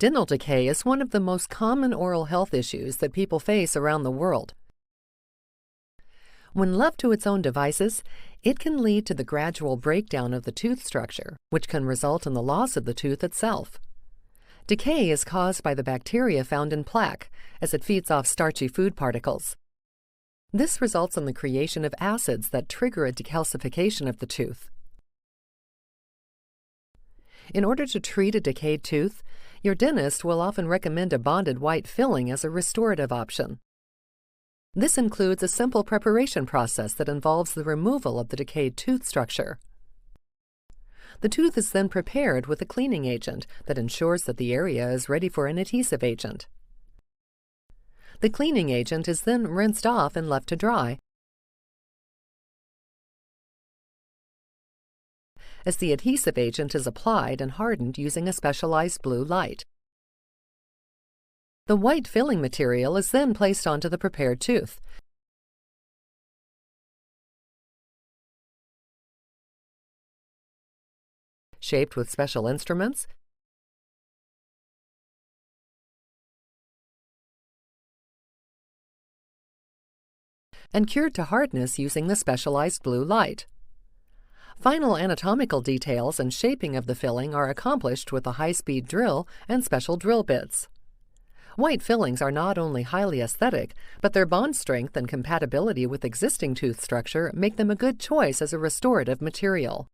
Dental decay is one of the most common oral health issues that people face around the world. When left to its own devices, it can lead to the gradual breakdown of the tooth structure, which can result in the loss of the tooth itself. Decay is caused by the bacteria found in plaque, as it feeds off starchy food particles. This results in the creation of acids that trigger a decalcification of the tooth. In order to treat a decayed tooth, your dentist will often recommend a bonded white filling as a restorative option. This includes a simple preparation process that involves the removal of the decayed tooth structure. The tooth is then prepared with a cleaning agent that ensures that the area is ready for an adhesive agent. The cleaning agent is then rinsed off and left to dry. As the adhesive agent is applied and hardened using a specialized blue light. The white filling material is then placed onto the prepared tooth. Shaped with special instruments, and cured to hardness using the specialized blue light. Final anatomical details and shaping of the filling are accomplished with a high-speed drill and special drill bits. White fillings are not only highly aesthetic, but their bond strength and compatibility with existing tooth structure make them a good choice as a restorative material.